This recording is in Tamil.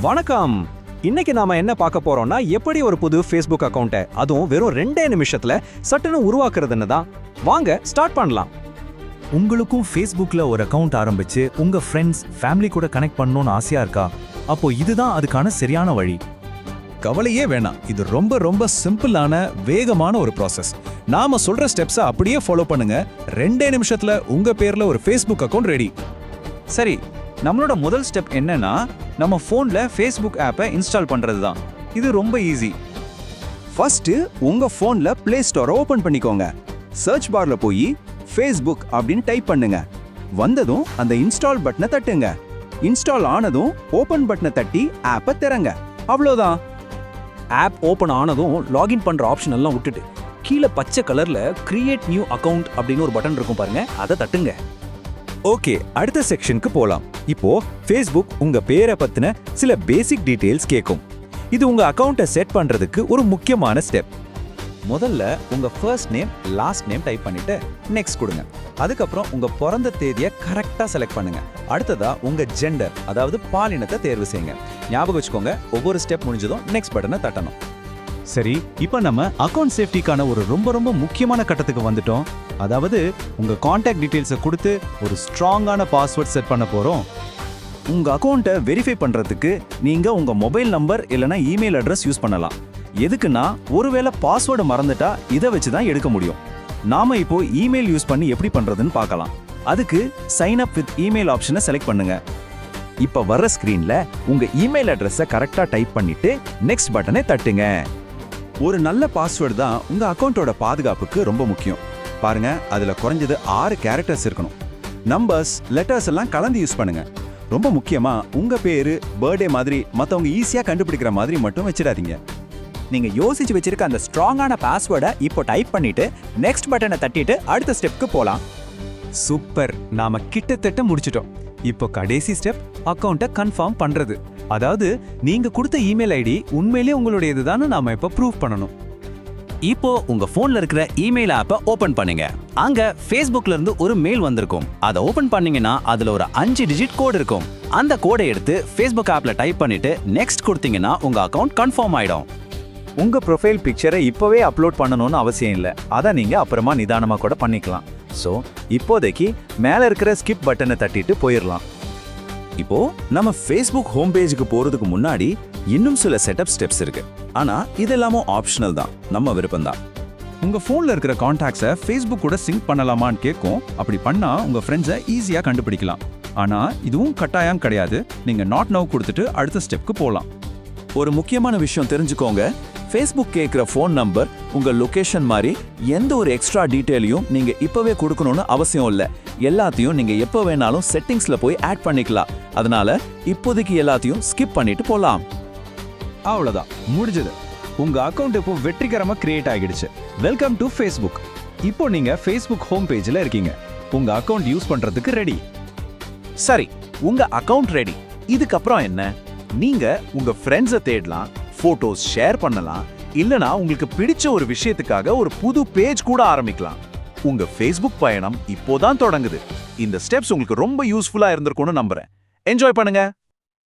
வணக்கம். இன்னைக்கு நாம என்ன பார்க்க போறோம்னா எப்படி ஒரு புது ஃபேஸ்புக் அக்கவுண்ட்டை அதுவும் வெறும் 2 நிமிஷத்துல சட்டுன்னு உருவாக்குறதுன்னு தான். வாங்க ஸ்டார்ட் பண்ணலாம். உங்களுக்கும் ஃபேஸ்புக்ல ஒரு அக்கவுண்ட் ஆரம்பிச்சு உங்க ஃப்ரெண்ட்ஸ், ஃபேமிலி கூட கனெக்ட் பண்ணணும்னு ஆசையா இருக்கா? அப்போ இதுதான் அதுக்கான சரியான வழி. கவலையே வேணாம். இது ரொம்ப ரொம்ப சிம்பிளான வேகமான ஒரு ப்ராசஸ். நாம சொல்ற ஸ்டெப்ஸை அப்படியே ஃபாலோ பண்ணுங்க. 2 நிமிஷத்துல உங்க பேர்ல ஒரு ஃபேஸ்புக் அக்கவுண்ட் ரெடி. சரி, நம்மளோட முதல் ஸ்டெப் என்னன்னா நம்ம ஃபோன்ல ஃபேஸ்புக் ஆப்பை இன்ஸ்டால் பண்றது தான். இது ரொம்ப ஈஸி. ஃபர்ஸ்ட் உங்க ஃபோன்ல பிளே ஸ்டோரை ஓபன் பண்ணிக்கோங்க. சர்ச் பார்ல போய் ஃபேஸ்புக் அப்படின்னு டைப் பண்ணுங்க. வந்ததும் அந்த இன்ஸ்டால் பட்டனை தட்டுங்க. இன்ஸ்டால் ஆனதும் ஓபன் பட்டனை தட்டி ஆப்பை திறங்க. அவ்வளோதான். ஆப் ஓபன் ஆனதும் லாகின் பண்ற ஆப்ஷன் எல்லாம் விட்டுட்டு கீழே பச்சை கலர்ல கிரியேட் நியூ அக்கவுண்ட் அப்படின்னு ஒரு பட்டன் இருக்கும் பாருங்க, அதை தட்டுங்க. ஓகே, அடுத்த செக்ஷனுக்கு போலாம். இப்போ ஃபேஸ்புக் உங்க பேரை பத்தின சில பேசிக் டீடைல்ஸ் கேட்கும். இது உங்க அக்கவுண்ட்டை செட் பண்றதுக்கு ஒரு முக்கியமான ஸ்டெப். முதல்ல உங்க first name, last name type பண்ணிட்டு நெக்ஸ்ட் கொடுங்க. அதுக்கப்புறம் உங்க பிறந்த தேதியை கரெக்டா செலக்ட் பண்ணுங்க. அடுத்ததா உங்க ஜெண்டர், அதாவது பாலினத்தை தேர்வு செய்யுங்க. ஞாபகம் வச்சுக்கோங்க, ஒவ்வொரு ஸ்டெப் முடிஞ்சதும் நெக்ஸ்ட் பட்டனை தட்டணும். சரி, இப்போ நம்ம அக்கவுண்ட் சேஃப்டிக்கான ஒரு ரொம்ப ரொம்ப முக்கியமான கட்டத்துக்கு வந்துட்டோம். அதாவது உங்க கான்டாக்ட் டீடைல்ஸை கொடுத்து ஒரு ஸ்ட்ராங்கான பாஸ்வேர்ட் செட் பண்ண போறோம். உங்க அக்கவுண்ட்டை வெரிஃபை பண்றதுக்கு நீங்க உங்க மொபைல் நம்பர் இல்லனா இமெயில் அட்ரஸ் யூஸ் பண்ணலாம். எதுக்குன்னா ஒருவேளை பாஸ்வேர்டு மறந்துட்டா இதை வச்சு தான் எடுக்க முடியும். நாம இப்போ இமெயில் யூஸ் பண்ணி எப்படி பண்றதுன்னு பார்க்கலாம். அதுக்கு சைன் அப் வித் இமெயில் ஆப்ஷனை செலக்ட் பண்ணுங்க. இப்ப வர்ற ஸ்கிரீன்ல உங்க இமெயில் அட்ரஸை கரெக்டா டைப் பண்ணிட்டு நெக்ஸ்ட் பட்டனை தட்டுங்க. ஒரு நல்ல பாஸ்வேர்டு தான் உங்க அக்கவுண்டோட பாதுகாப்புக்கு ரொம்ப முக்கியம். பாருங்க, அதுல குறைஞ்சது 6 கேரக்டர்ஸ் இருக்கணும். நம்பர்ஸ், லெட்டர்ஸ் எல்லாம் கலந்து யூஸ் பண்ணுங்க. ரொம்ப முக்கியமா உங்க பேரு, பர்த்டே மாதிரி மத்தவங்க ஈஸியா கண்டுபிடிக்கிற மாதிரி மட்டும் வச்சிடாதீங்க. நீங்க யோசிச்சு வச்சிருக்க அந்த ஸ்ட்ராங்கான பாஸ்வேர்டை இப்போ டைப் பண்ணிட்டு நெக்ஸ்ட் பட்டனை தட்டிட்டு அடுத்த ஸ்டெப்க்கு போலாம். சூப்பர், நாம கிட்டத்தட்ட முடிச்சிட்டோம். இப்போ கடைசி ஸ்டெப் அக்கவுண்ட்டை கன்ஃபார்ம் பண்றது. அதாவது நீங்க கொடுத்த இமெயில் ஐடி உண்மையிலேயே உங்களுடையதுதான்னு நாம இப்ப ப்ரூவ் பண்ணணும். இப்போ உங்க போன்ல இருக்கிற இமெயில் ஆப்பை ஓபன் பண்ணுங்க. அங்க ஃபேஸ்புக்ல இருந்து ஒரு மெயில் வந்திருக்கும். அதை ஓபன் பண்ணீங்கன்னா அதுல ஒரு 5 டிஜிட் கோட் இருக்கும். அந்த கோடை எடுத்து ஃபேஸ்புக் ஆப்ல டைப் பண்ணிட்டு நெக்ஸ்ட் கொடுத்தீங்கன்னா உங்க அக்கவுண்ட் கன்ஃபார்ம் ஆயிடும். உங்க ப்ரொஃபைல் பிக்சரை இப்பவே அப்லோட் பண்ணணும்னு அவசியம் இல்லை. அதை நீங்க அப்புறமா நிதானமா கூட பண்ணிக்கலாம். ஸோ இப்போதைக்கு மேல இருக்கிற ஸ்கிப் பட்டனை தட்டிட்டு போயிடலாம். இப்போ நம்ம ஃபேஸ்புக் ஹோம் பேஜுக்கு போறதுக்கு முன்னாடி இன்னும் சில செட்டப் ஸ்டெப்ஸ் இருக்கு. ஆனா இதெல்லாமும் ஆப்ஷனல் தான், நம்ம விருப்பம் தான். உங்க போன்ல இருக்கிற கான்டாக்ட்ஸை ஃபேஸ்புக் கூட சிங்க் பண்ணலாமான்னு கேட்கும். அப்படி பண்ணா உங்க ஃப்ரெண்ட்ஸை ஈஸியா கண்டுபிடிக்கலாம். ஆனா இதுவும் கட்டாயம் கிடையாது. நீங்க நாட் நவ் கொடுத்துட்டு அடுத்த ஸ்டெப்க்கு போகலாம். ஒரு முக்கியமான விஷயம் தெரிஞ்சுக்கோங்க. ஃபேஸ்புக் கேட்குற ஃபோன் நம்பர், உங்க லொகேஷன் மாதிரி எந்த ஒரு எக்ஸ்ட்ரா டீட்டெயிலையும் நீங்க இப்பவே கொடுக்கணும்னு அவசியம் இல்லை. எல்லாத்தையும் நீங்க எப்போ வேணாலும் செட்டிங்ஸ்ல போய் ஆட் பண்ணிக்கலாம். அதனால இப்போதைக்கு எல்லாத்தையும் ஸ்கிப் பண்ணிட்டு போலாம். அவ்வளவுதான், முடிஞ்சது. உங்க அக்கவுண்ட் இப்போ வெற்றிகரமா கிரியேட் ஆகிடுச்சு. Welcome to Facebook. இப்போ நீங்க ஃபேஸ்புக் ஹோம் பேஜ்ல இருக்கீங்க. உங்க அக்கவுண்ட் யூஸ் பண்றதுக்கு ரெடி. சரி, உங்க அக்கவுண்ட் ரெடி. இதுக்கப்புறம் என்ன? நீங்க உங்க ஃப்ரெண்ட்ஸை தேடலாம், போட்டோஸ் ஷேர் பண்ணலாம், இல்லனா உங்களுக்கு பிடிச்ச ஒரு விஷயத்துக்காக ஒரு புது பேஜ் கூட ஆரம்பிக்கலாம். உங்க ஃபேஸ்புக் பயணம் இப்போதான் தொடங்குது. இந்த ஸ்டெப்ஸ் உங்களுக்கு ரொம்ப யூஸ்ஃபுல்லா இருந்திருக்கும்னு நம்புறேன். என்ஜாய் பண்ணுங்க.